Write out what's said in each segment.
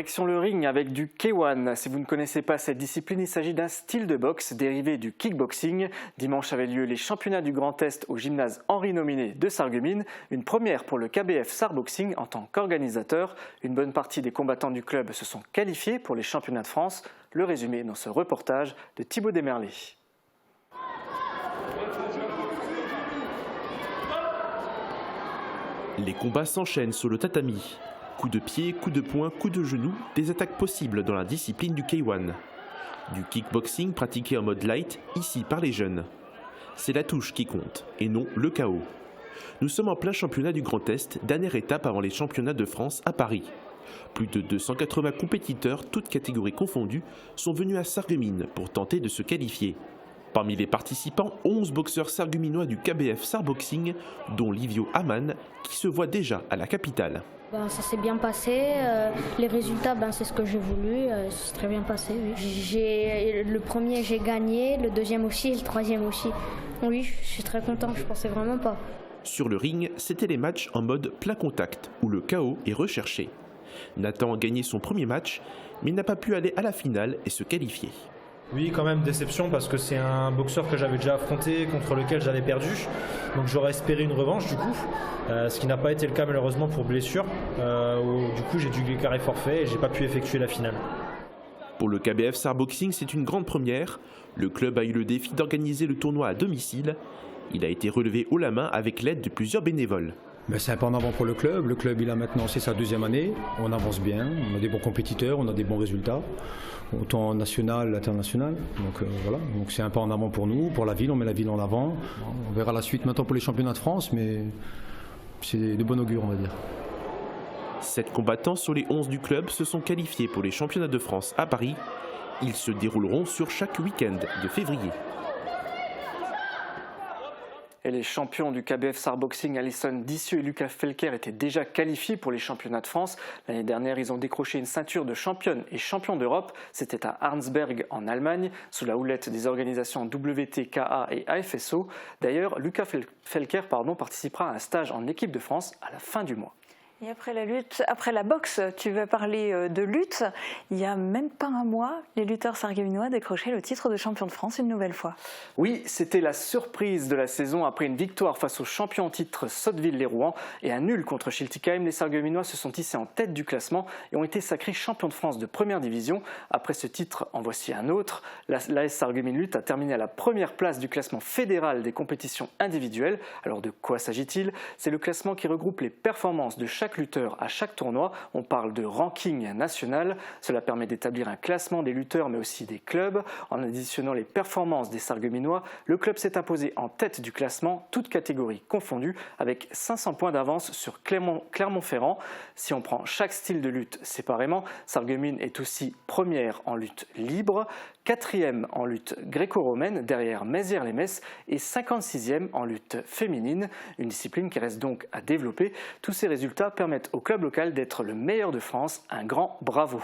Direction le ring avec du K1. Si vous ne connaissez pas cette discipline, il s'agit d'un style de boxe dérivé du kickboxing. Dimanche avaient lieu les championnats du Grand Est au gymnase Henri Nominé de Sarreguemines. Une première pour le KBF Sarboxing en tant qu'organisateur. Une bonne partie des combattants du club se sont qualifiés pour les championnats de France. Le résumé dans ce reportage de Thibaut Desmerlet. Les combats s'enchaînent sur le tatami. Coups de pied, coups de poing, coups de genoux, des attaques possibles dans la discipline du K1. Du kickboxing pratiqué en mode light, ici par les jeunes. C'est la touche qui compte, et non le KO. Nous sommes en plein championnat du Grand Est, dernière étape avant les championnats de France à Paris. Plus de 280 compétiteurs, toutes catégories confondues, sont venus à Sarreguemines pour tenter de se qualifier. Parmi les participants, 11 boxeurs sarregueminois du KBF Sarboxing, dont Livio Aman, qui se voit déjà à la capitale. Ça s'est bien passé, les résultats c'est ce que j'ai voulu, c'est très bien passé. Oui. Le premier j'ai gagné, le deuxième aussi et le troisième aussi. Oui, je suis très content, je pensais vraiment pas. Sur le ring, c'était les matchs en mode plein contact, où le KO est recherché. Nathan a gagné son premier match, mais il n'a pas pu aller à la finale et se qualifier. Oui, quand même déception parce que c'est un boxeur que j'avais déjà affronté, contre lequel j'avais perdu. Donc j'aurais espéré une revanche du coup, ce qui n'a pas été le cas malheureusement pour blessure. Où, du coup j'ai dû déclarer forfait et j'ai pas pu effectuer la finale. Pour le KBF Sarboxing, c'est une grande première. Le club a eu le défi d'organiser le tournoi à domicile. Il a été relevé haut la main avec l'aide de plusieurs bénévoles. C'est un pas en avant pour le club. Le club, il a maintenant, c'est sa deuxième année. On avance bien, on a des bons compétiteurs, on a des bons résultats, autant national qu'international. Donc voilà, donc c'est un pas en avant pour nous, pour la ville, on met la ville en avant. On verra la suite maintenant pour les championnats de France, mais c'est de bon augure, on va dire. 7 combattants sur les 11 du club se sont qualifiés pour les championnats de France à Paris. Ils se dérouleront sur chaque week-end de février. Et les champions du KBF Sarboxing, Alison Dissieux et Lucas Felker, étaient déjà qualifiés pour les championnats de France. L'année dernière, ils ont décroché une ceinture de championne et champion d'Europe. C'était à Arnsberg en Allemagne, sous la houlette des organisations WTKA et AFSO. D'ailleurs, Lucas Felker participera à un stage en équipe de France à la fin du mois. Et après la boxe, tu vas parler de lutte. Il n'y a même pas un mois, les lutteurs sarregueminois décrochaient le titre de champion de France une nouvelle fois. Oui, c'était la surprise de la saison. Après une victoire face au champion en titre Sotteville-les-Rouen et un nul contre Schiltigheim, les sarregueminois se sont hissés en tête du classement et ont été sacrés champions de France de première division. Après ce titre, en voici un autre. L'AS Sarreguemines Lutte a terminé à la première place du classement fédéral des compétitions individuelles. Alors de quoi s'agit-il? C'est le classement qui regroupe les performances de chaque lutteur à chaque tournoi. On parle de ranking national. Cela permet d'établir un classement des lutteurs mais aussi des clubs. En additionnant les performances des sarregueminois, le club s'est imposé en tête du classement, toutes catégories confondues, avec 500 points d'avance sur Clermont-Ferrand. Si on prend chaque style de lutte séparément, Sarreguemines est aussi première en lutte libre, 4e en lutte gréco-romaine derrière Mézières-les-Messes et 56e en lutte féminine, une discipline qui reste donc à développer. Tous ces résultats permettent au club local d'être le meilleur de France. Un grand bravo.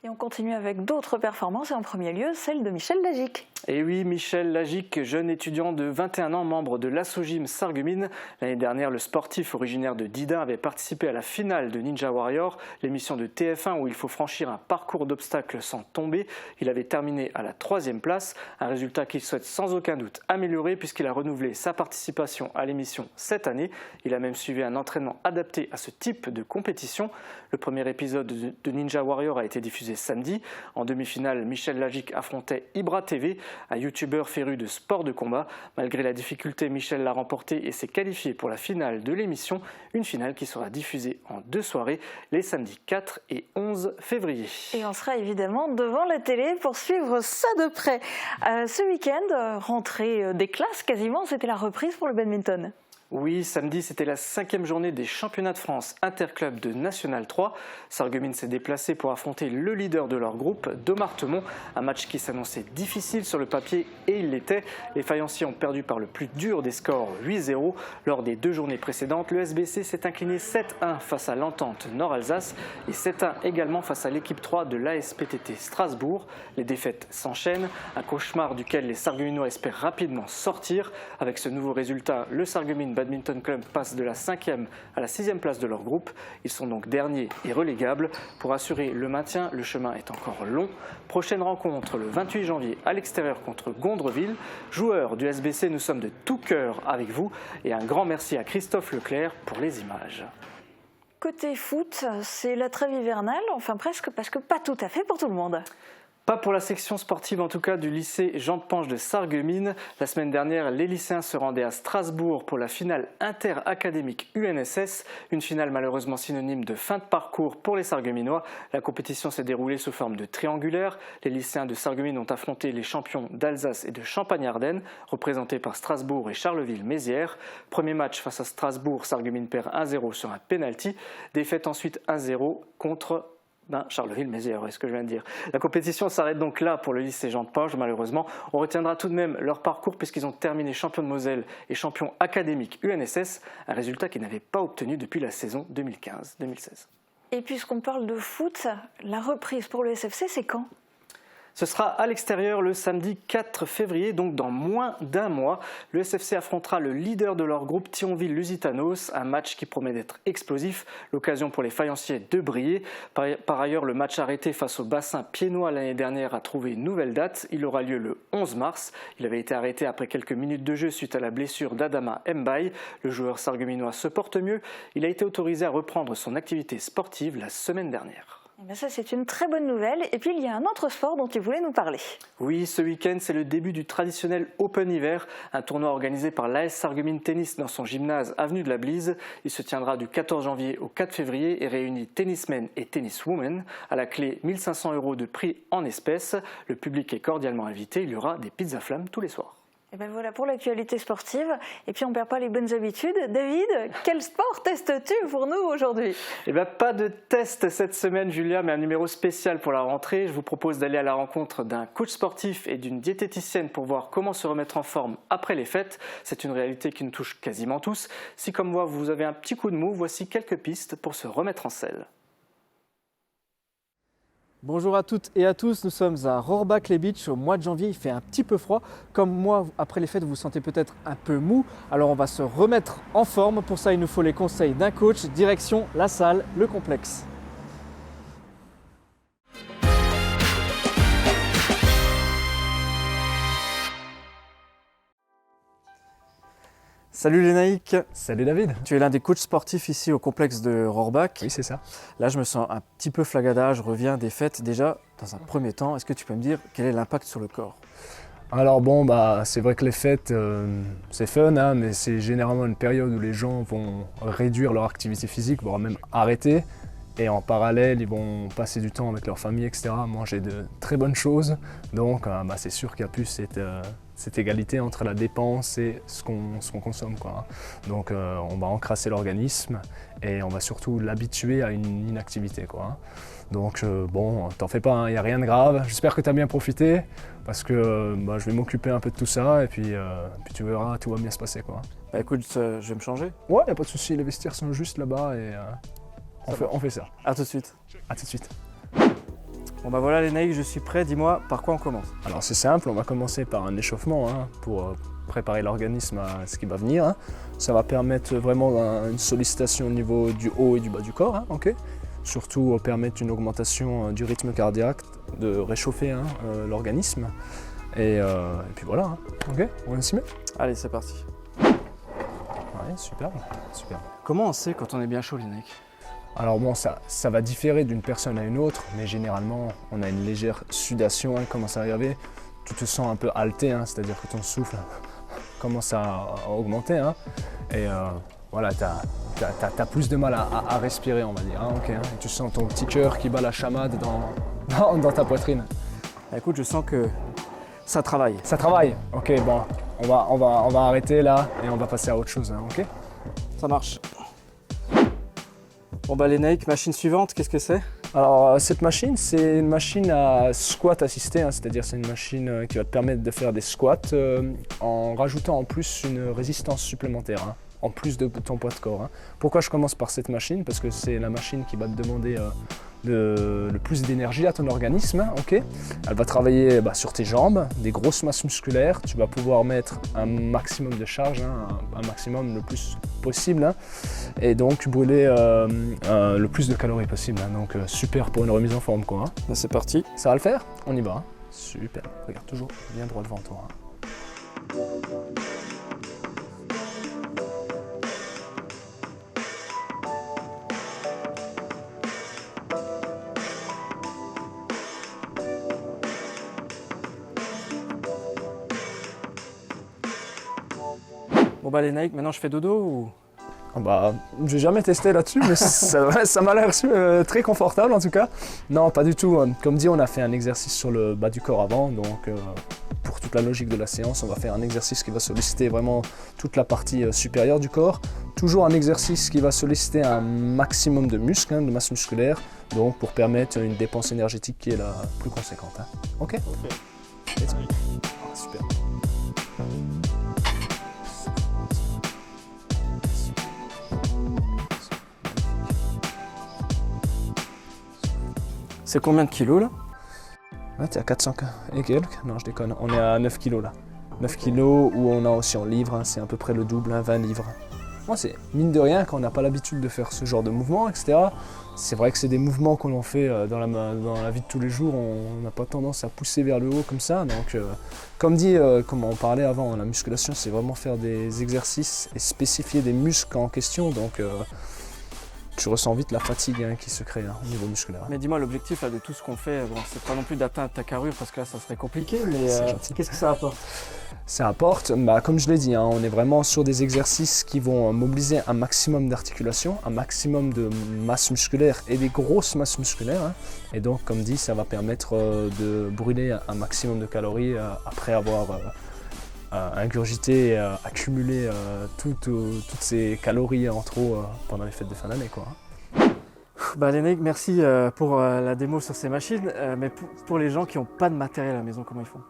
Et on continue avec d'autres performances et en premier lieu celle de Michel Lagic. Et oui, Michel Lagic, jeune étudiant de 21 ans, membre de l'Assogym Sarreguemines. L'année dernière, le sportif originaire de Dida avait participé à la finale de Ninja Warrior, l'émission de TF1 où il faut franchir un parcours d'obstacles sans tomber. Il avait terminé à la 3e place, un résultat qu'il souhaite sans aucun doute améliorer puisqu'il a renouvelé sa participation à l'émission cette année. Il a même suivi un entraînement adapté à ce type de compétition. Le premier épisode de Ninja Warrior a été diffusé samedi. En demi-finale, Michel Lagic affrontait Ibra TV, un youtubeur féru de sport de combat. Malgré la difficulté, Michel l'a remporté et s'est qualifié pour la finale de l'émission. Une finale qui sera diffusée en 2 soirées, les samedis 4 et 11 février. Et on sera évidemment devant la télé pour suivre ça de près. Ce week-end, rentrée des classes quasiment, c'était la reprise pour le badminton. Oui, samedi, c'était la 5e journée des championnats de France interclub de National 3. Sarreguemines s'est déplacé pour affronter le leader de leur groupe, Domartemont. Un match qui s'annonçait difficile sur le papier et il l'était. Les Fayenciers ont perdu par le plus dur des scores 8-0. Lors des 2 journées précédentes, le SBC s'est incliné 7-1 face à l'Entente Nord-Alsace et 7-1 également face à l'équipe 3 de l'ASPTT Strasbourg. Les défaites s'enchaînent, un cauchemar duquel les Sarregueminois espèrent rapidement sortir. Avec ce nouveau résultat, le Sarreguemines Badminton Club passe de la 5e à la 6e place de leur groupe. Ils sont donc derniers et relégables. Pour assurer le maintien, le chemin est encore long. Prochaine rencontre le 28 janvier à l'extérieur contre Gondreville. Joueurs du SBC, nous sommes de tout cœur avec vous et un grand merci à Christophe Leclerc pour les images. Côté foot, c'est la trêve hivernale, enfin presque, parce que pas tout à fait pour tout le monde. Pas pour la section sportive en tout cas du lycée Jean de Panche de Sarreguemines. La semaine dernière, les lycéens se rendaient à Strasbourg pour la finale interacadémique UNSS. Une finale malheureusement synonyme de fin de parcours pour les Sarregueminois. La compétition s'est déroulée sous forme de triangulaire. Les lycéens de Sarreguemines ont affronté les champions d'Alsace et de Champagne-Ardenne, représentés par Strasbourg et Charleville-Mézières. Premier match face à Strasbourg, Sarreguemines perd 1-0 sur un penalty. Défaite ensuite 1-0 contre Charleville-Mézières, est-ce que je viens de dire. La compétition s'arrête donc là pour le lycée Jean de Panche, malheureusement. On retiendra tout de même leur parcours puisqu'ils ont terminé champion de Moselle et champion académique UNSS, un résultat qu'ils n'avaient pas obtenu depuis la saison 2015-2016. Et puisqu'on parle de foot, la reprise pour le SFC, c'est quand ? Ce sera à l'extérieur le samedi 4 février, donc dans moins d'un mois. Le SFC affrontera le leader de leur groupe Thionville-Lusitanos, un match qui promet d'être explosif, l'occasion pour les faïenciers de briller. Par ailleurs, le match arrêté face au bassin piénois l'année dernière a trouvé une nouvelle date. Il aura lieu le 11 mars. Il avait été arrêté après quelques minutes de jeu suite à la blessure d'Adama Mbaye. Le joueur sarregueminois se porte mieux. Il a été autorisé à reprendre son activité sportive la semaine dernière. Ça, c'est une très bonne nouvelle. Et puis, il y a un autre sport dont il voulait nous parler. Oui, ce week-end, c'est le début du traditionnel Open Hiver, un tournoi organisé par l'AS Sarreguemines Tennis dans son gymnase avenue de la Blise. Il se tiendra du 14 janvier au 4 février et réunit tennismen et tenniswomen. À la clé, 1 500 € de prix en espèces. Le public est cordialement invité. Il y aura des pizzas flammes tous les soirs. Et ben voilà pour l'actualité sportive. Et puis on ne perd pas les bonnes habitudes. David, quel sport testes-tu pour nous aujourd'hui ? Eh ben pas de test cette semaine, Julia, mais un numéro spécial pour la rentrée. Je vous propose d'aller à la rencontre d'un coach sportif et d'une diététicienne pour voir comment se remettre en forme après les fêtes. C'est une réalité qui nous touche quasiment tous. Si comme moi vous avez un petit coup de mou, voici quelques pistes pour se remettre en selle. Bonjour à toutes et à tous, nous sommes à Rohrbach-les-Beach au mois de janvier, il fait un petit peu froid. Comme moi, après les fêtes, vous vous sentez peut-être un peu mou, alors on va se remettre en forme. Pour ça, il nous faut les conseils d'un coach, direction la salle, le complexe. Salut Lénaïque. Salut David. Tu es l'un des coachs sportifs ici au complexe de Rohrbach. Oui, c'est ça. Là, je me sens un petit peu flagada, je reviens des fêtes. Déjà, dans un premier temps, est-ce que tu peux me dire quel est l'impact sur le corps ? Alors bon, c'est vrai que les fêtes, c'est fun, hein, mais c'est généralement une période où les gens vont réduire leur activité physique, voire même arrêter. Et en parallèle, ils vont passer du temps avec leur famille, etc., manger de très bonnes choses. Donc c'est sûr qu'il y a plus cette égalité entre la dépense et ce qu'on consomme, quoi. Donc on va encrasser l'organisme et on va surtout l'habituer à une inactivité, quoi. Donc t'en fais pas, il n'y a rien de grave. J'espère que tu as bien profité parce que je vais m'occuper un peu de tout ça et puis tu verras, tout va bien se passer, quoi. Bah écoute, je vais me changer. Ouais, il n'y a pas de souci, les vestiaires sont juste là-bas et on fait ça. A tout de suite. À tout de suite. Bon bah voilà Lénaïque, je suis prêt, dis-moi par quoi on commence ? Alors c'est simple, on va commencer par un échauffement pour préparer l'organisme à ce qui va venir, hein. Ça va permettre vraiment une sollicitation au niveau du haut et du bas du corps, hein, okay. Surtout permettre une augmentation du rythme cardiaque, de réchauffer l'organisme. Et puis voilà, hein. Ok, on s'y met ? Allez, c'est parti. Ouais, super. Comment on sait quand on est bien chaud Lénaïque ? Alors bon, ça va différer d'une personne à une autre, mais généralement on a une légère sudation, hein, commence à arriver. Tu te sens un peu halté, hein, c'est-à-dire que ton souffle commence à augmenter, hein, et voilà, t'as plus de mal à respirer, on va dire, hein, okay, hein, et tu sens ton petit cœur qui bat la chamade dans ta poitrine. Écoute, je sens que ça travaille. Ça travaille. Ok, bon, on va arrêter là et on va passer à autre chose, hein, ok ? Ça marche. Bon bah Lénaïque, machine suivante, qu'est-ce que c'est ? Alors cette machine, c'est une machine à squat assisté, hein, c'est-à-dire c'est une machine qui va te permettre de faire des squats en rajoutant en plus une résistance supplémentaire, hein. en plus de ton poids de corps. Pourquoi je commence par cette machine? Parce que c'est la machine qui va te demander le plus d'énergie à ton organisme. Okay, elle va travailler sur tes jambes, des grosses masses musculaires. Tu vas pouvoir mettre un maximum de charge, un maximum le plus possible, et donc brûler le plus de calories possible. Donc super pour une remise en forme, quoi. Là, c'est parti. Ça va le faire? On y va. Super. Regarde toujours bien droit devant toi. Bon bah les Nike, maintenant je fais dodo ou... J'ai jamais testé là-dessus, mais ça m'a l'air très confortable en tout cas. Non, pas du tout. Comme dit, on a fait un exercice sur le bas du corps avant, donc pour toute la logique de la séance, on va faire un exercice qui va solliciter vraiment toute la partie supérieure du corps. Toujours un exercice qui va solliciter un maximum de muscles, de masse musculaire, donc pour permettre une dépense énergétique qui est la plus conséquente. Ok. Let's go. Super. C'est combien de kilos là? T'es à 400 et quelques? Non, je déconne. On est à 9 kilos là. 9 kilos où on a aussi en livres, c'est à peu près le double, 20 livres. Moi, c'est mine de rien, quand on n'a pas l'habitude de faire ce genre de mouvements, etc. C'est vrai que c'est des mouvements qu'on en fait dans la vie de tous les jours. On n'a pas tendance à pousser vers le haut comme ça. Donc, comme dit, comme on parlait avant, la musculation, c'est vraiment faire des exercices et spécifier des muscles en question. Donc, tu ressens vite la fatigue qui se crée au niveau musculaire. Mais dis-moi, l'objectif de tout ce qu'on fait, c'est pas non plus d'atteindre ta carrure parce que là ça serait compliqué, mais qu'est-ce que ça apporte? Ça apporte, comme je l'ai dit, on est vraiment sur des exercices qui vont mobiliser un maximum d'articulation, un maximum de masse musculaire et des grosses masses musculaires. Et donc, comme dit, ça va permettre de brûler un maximum de calories après avoir ingurgité et accumuler toutes ces calories en trop pendant les fêtes de fin d'année, quoi. Lénaïque, merci pour la démo sur ces machines, mais pour les gens qui n'ont pas de matériel à la maison, comment ils font?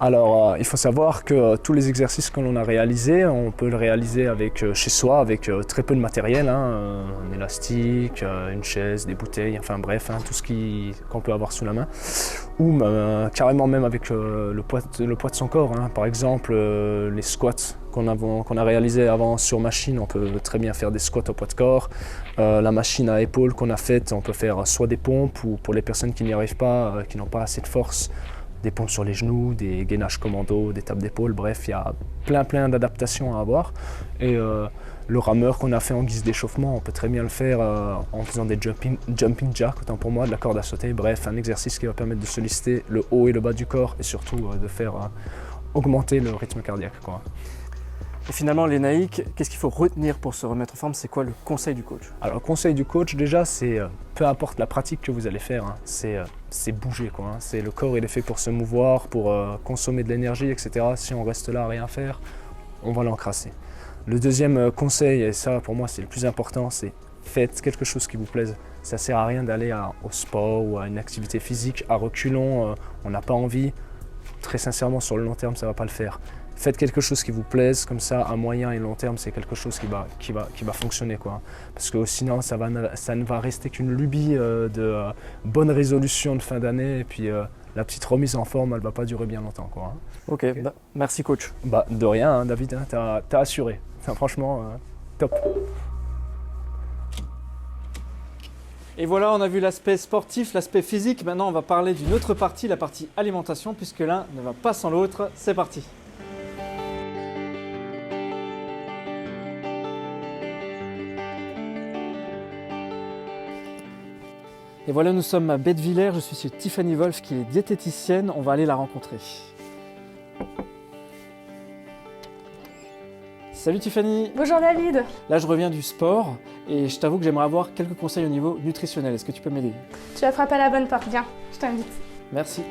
Alors, il faut savoir que tous les exercices que l'on a réalisés, on peut le réaliser chez soi avec très peu de matériel, un élastique, une chaise, des bouteilles, enfin bref, tout ce qu'on peut avoir sous la main. Ou carrément même avec le poids de son corps. Par exemple, les squats qu'on a réalisés avant sur machine, on peut très bien faire des squats au poids de corps. La machine à épaules qu'on a faite, on peut faire soit des pompes ou pour les personnes qui n'y arrivent pas, qui n'ont pas assez de force, des pompes sur les genoux, des gainages commando, des tapes d'épaule, bref, il y a plein d'adaptations à avoir. Et le rameur qu'on a fait en guise d'échauffement, on peut très bien le faire en faisant des jumping jacks, autant pour moi, de la corde à sauter, bref, un exercice qui va permettre de solliciter le haut et le bas du corps et surtout de faire augmenter le rythme cardiaque, quoi. Et finalement, Lénaïque, qu'est-ce qu'il faut retenir pour se remettre en forme? C'est quoi le conseil du coach? Alors, le conseil du coach, déjà, c'est peu importe la pratique que vous allez faire, c'est bouger, quoi. C'est le corps, il est fait pour se mouvoir, pour consommer de l'énergie, etc. Si on reste là à rien faire, on va l'encrasser. Le deuxième conseil, et ça pour moi c'est le plus important, c'est faites quelque chose qui vous plaise. Ça ne sert à rien d'aller au sport ou à une activité physique à reculons, on n'a pas envie. Très sincèrement, sur le long terme, ça ne va pas le faire. Faites quelque chose qui vous plaise, comme ça, à moyen et long terme, c'est quelque chose qui va fonctionner, quoi. Parce que sinon, ça ne va rester qu'une lubie de bonnes résolutions de fin d'année, et puis la petite remise en forme, elle ne va pas durer bien longtemps, quoi. Ok. Merci coach. De rien, David, t'as assuré. Franchement, top. Et voilà, on a vu l'aspect sportif, l'aspect physique. Maintenant, on va parler d'une autre partie, la partie alimentation, puisque l'un ne va pas sans l'autre. C'est parti. Et voilà, nous sommes à Bettevillers, je suis chez Tiffany Wolf qui est diététicienne, on va aller la rencontrer. Salut Tiffany. Bonjour David. Là je reviens du sport et je t'avoue que j'aimerais avoir quelques conseils au niveau nutritionnel, est-ce que tu peux m'aider? Tu as frappé à la bonne porte, viens, je t'invite. Merci.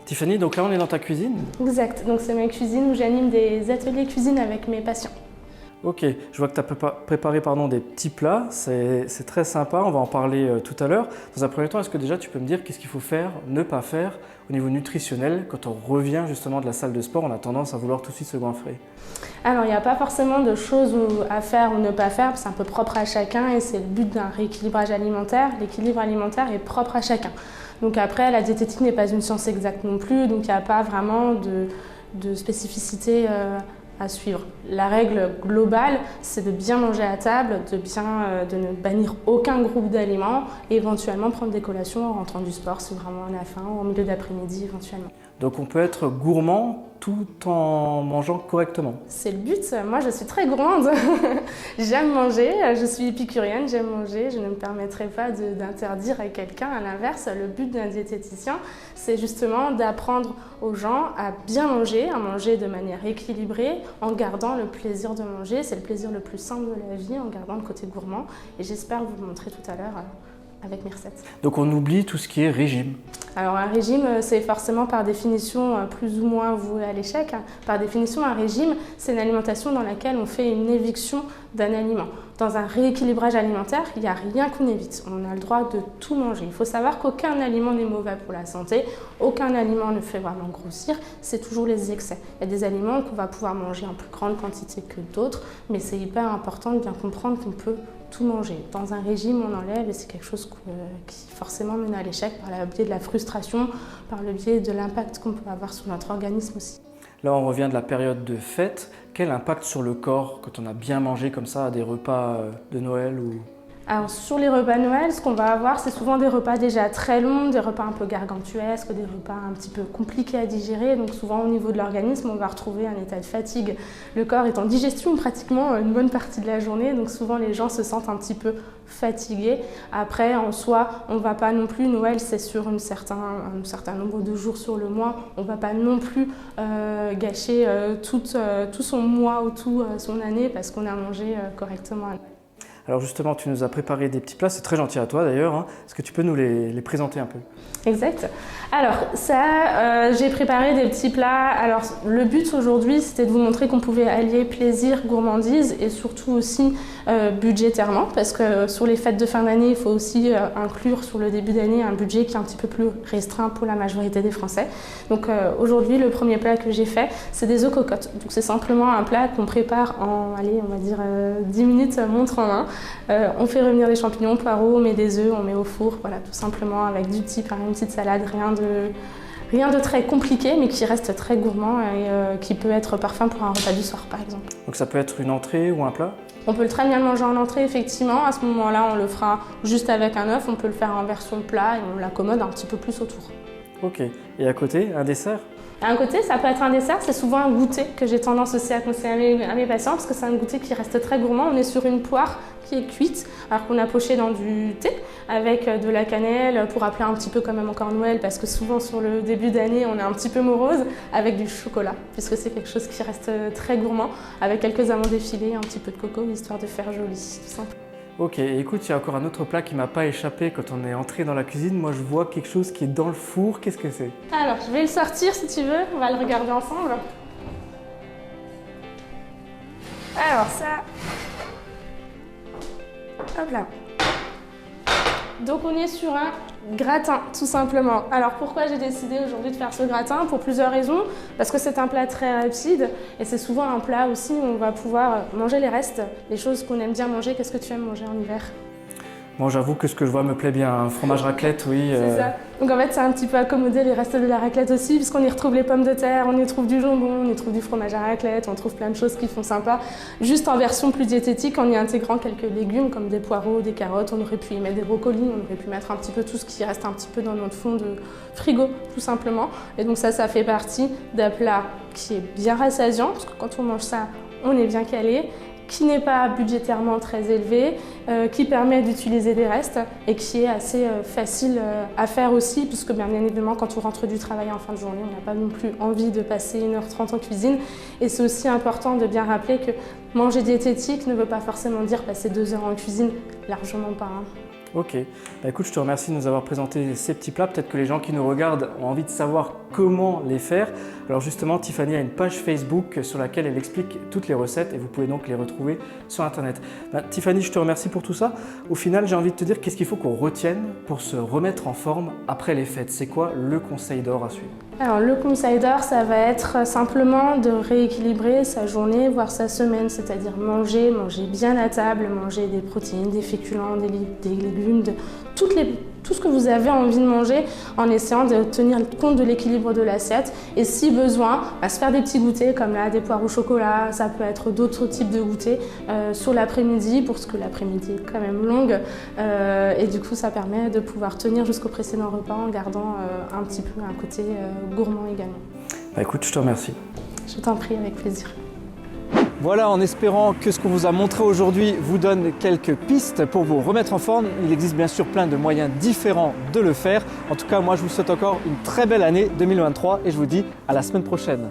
Tiffany, donc là on est dans ta cuisine? Exact, donc c'est ma cuisine où j'anime des ateliers cuisine avec mes patients. Ok, je vois que tu as préparé des petits plats, c'est très sympa, on va en parler tout à l'heure. Dans un premier temps, est-ce que déjà tu peux me dire qu'est-ce qu'il faut faire, ne pas faire au niveau nutritionnel quand on revient justement de la salle de sport, on a tendance à vouloir tout de suite se goinfrer? Alors, il n'y a pas forcément de choses à faire ou ne pas faire, c'est un peu propre à chacun et c'est le but d'un rééquilibrage alimentaire. L'équilibre alimentaire est propre à chacun. Donc après, la diététique n'est pas une science exacte non plus, donc il n'y a pas vraiment de spécificité à suivre. La règle globale, c'est de bien manger à table, de ne bannir aucun groupe d'aliments et éventuellement prendre des collations en rentrant du sport si vraiment on a faim ou en milieu d'après-midi éventuellement. Donc on peut être gourmand tout en mangeant correctement. C'est le but. Moi, je suis très gourmande. J'aime manger, je suis épicurienne, j'aime manger. Je ne me permettrai pas d'interdire à quelqu'un. À l'inverse, le but d'un diététicien, c'est justement d'apprendre aux gens à bien manger, à manger de manière équilibrée, en gardant le plaisir de manger. C'est le plaisir le plus simple de la vie, en gardant le côté gourmand. Et j'espère vous le montrer tout à l'heure avec mes recettes. Donc on oublie tout ce qui est régime. Alors un régime, c'est forcément par définition plus ou moins voué à l'échec. Par définition, un régime, c'est une alimentation dans laquelle on fait une éviction d'un aliment. Dans un rééquilibrage alimentaire, il n'y a rien qu'on évite. On a le droit de tout manger. Il faut savoir qu'aucun aliment n'est mauvais pour la santé, aucun aliment ne fait vraiment grossir, c'est toujours les excès. Il y a des aliments qu'on va pouvoir manger en plus grande quantité que d'autres, mais c'est hyper important de bien comprendre qu'on peut tout manger. Dans un régime, on enlève et c'est quelque chose qui forcément mène à l'échec par le biais de la frustration, par le biais de l'impact qu'on peut avoir sur notre organisme aussi. Là, on revient de la période de fête. Quel impact sur le corps quand on a bien mangé comme ça à des repas de Noël ou... Alors sur les repas de Noël, ce qu'on va avoir, c'est souvent des repas déjà très longs, des repas un peu gargantuesques, des repas un petit peu compliqués à digérer. Donc souvent au niveau de l'organisme, on va retrouver un état de fatigue. Le corps est en digestion pratiquement une bonne partie de la journée, donc souvent les gens se sentent un petit peu fatigués. Après, en soi, on ne va pas non plus, Noël c'est sur un certain nombre de jours sur le mois, on ne va pas non plus gâcher tout son mois ou toute son année parce qu'on a mangé correctement. Alors justement, tu nous as préparé des petits plats, c'est très gentil à toi d'ailleurs. Est-ce que tu peux nous les présenter un peu? Exact. Alors ça, j'ai préparé des petits plats. Alors le but aujourd'hui, c'était de vous montrer qu'on pouvait allier plaisir, gourmandise et surtout aussi budgétairement, parce que sur les fêtes de fin d'année, il faut aussi inclure sur le début d'année un budget qui est un petit peu plus restreint pour la majorité des Français. Donc aujourd'hui, le premier plat que j'ai fait, c'est des œufs cocottes. Donc c'est simplement un plat qu'on prépare en, on va dire 10 minutes montre en main. On fait revenir des champignons, poireaux, on met des œufs, on met au four, voilà, tout simplement avec du type, une petite salade, rien de très compliqué, mais qui reste très gourmand et qui peut être parfum pour un repas du soir, par exemple. Donc ça peut être une entrée ou un plat? On peut très bien le manger en entrée, effectivement. À ce moment-là, on le fera juste avec un œuf. On peut le faire en version plat et on l'accommode un petit peu plus autour. Ok. Et à côté, un dessert? À un côté, ça peut être un dessert, c'est souvent un goûter que j'ai tendance aussi à conseiller à mes patients parce que c'est un goûter qui reste très gourmand. On est sur une poire qui est cuite alors qu'on a poché dans du thé avec de la cannelle pour rappeler un petit peu quand même encore Noël parce que souvent sur le début d'année on est un petit peu morose, avec du chocolat puisque c'est quelque chose qui reste très gourmand avec quelques amandes effilées, un petit peu de coco histoire de faire joli, tout simplement. Ok, écoute, il y a encore un autre plat qui m'a pas échappé quand on est entré dans la cuisine. Moi, je vois quelque chose qui est dans le four. Qu'est-ce que c'est? Alors, je vais le sortir si tu veux. On va le regarder ensemble. Alors, ça... Hop là. Donc, on est sur un gratin, tout simplement. Alors, pourquoi j'ai décidé aujourd'hui de faire ce gratin? Pour plusieurs raisons. Parce que c'est un plat très rapide et c'est souvent un plat aussi où on va pouvoir manger les restes, les choses qu'on aime bien manger. Qu'est-ce que tu aimes manger en hiver? Bon, j'avoue que ce que je vois me plaît bien. Un fromage raclette, oui. C'est ça. Donc en fait, c'est un petit peu accommoder les restes de la raclette aussi, puisqu'on y retrouve les pommes de terre, on y trouve du jambon, on y trouve du fromage à raclette, on trouve plein de choses qui font sympa. Juste en version plus diététique, en y intégrant quelques légumes comme des poireaux, des carottes, on aurait pu y mettre des brocolis, on aurait pu mettre un petit peu tout ce qui reste un petit peu dans notre fond de frigo, tout simplement. Et donc ça fait partie d'un plat qui est bien rassasiant, parce que quand on mange ça, on est bien calé, qui n'est pas budgétairement très élevé, qui permet d'utiliser des restes et qui est assez facile à faire aussi, puisque bien évidemment quand on rentre du travail en fin de journée, on n'a pas non plus envie de passer 1h30 en cuisine. Et c'est aussi important de bien rappeler que manger diététique ne veut pas forcément dire passer 2 heures en cuisine, largement pas. Ok, bah écoute, je te remercie de nous avoir présenté ces petits plats. Peut-être que les gens qui nous regardent ont envie de savoir comment les faire. Alors justement, Tiffany a une page Facebook sur laquelle elle explique toutes les recettes et vous pouvez donc les retrouver sur Internet. Bah, Tiffany, je te remercie pour tout ça. Au final, j'ai envie de te dire qu'est-ce qu'il faut qu'on retienne pour se remettre en forme après les fêtes. C'est quoi le conseil d'or à suivre? Alors le conseil d'or, ça va être simplement de rééquilibrer sa journée, voire sa semaine, c'est-à-dire manger bien à table, manger des protéines, des féculents, des légumes, tout ce que vous avez envie de manger en essayant de tenir compte de l'équilibre de l'assiette. Et si besoin, se faire des petits goûters comme là, des poires au chocolat, ça peut être d'autres types de goûters sur l'après-midi, parce que l'après-midi est quand même longue. Et du coup, ça permet de pouvoir tenir jusqu'au précédent repas en gardant un petit peu un côté gourmand également. Bah écoute, je te remercie. Je t'en prie, avec plaisir. Voilà, en espérant que ce qu'on vous a montré aujourd'hui vous donne quelques pistes pour vous remettre en forme. Il existe bien sûr plein de moyens différents de le faire. En tout cas, moi je vous souhaite encore une très belle année 2023 et je vous dis à la semaine prochaine.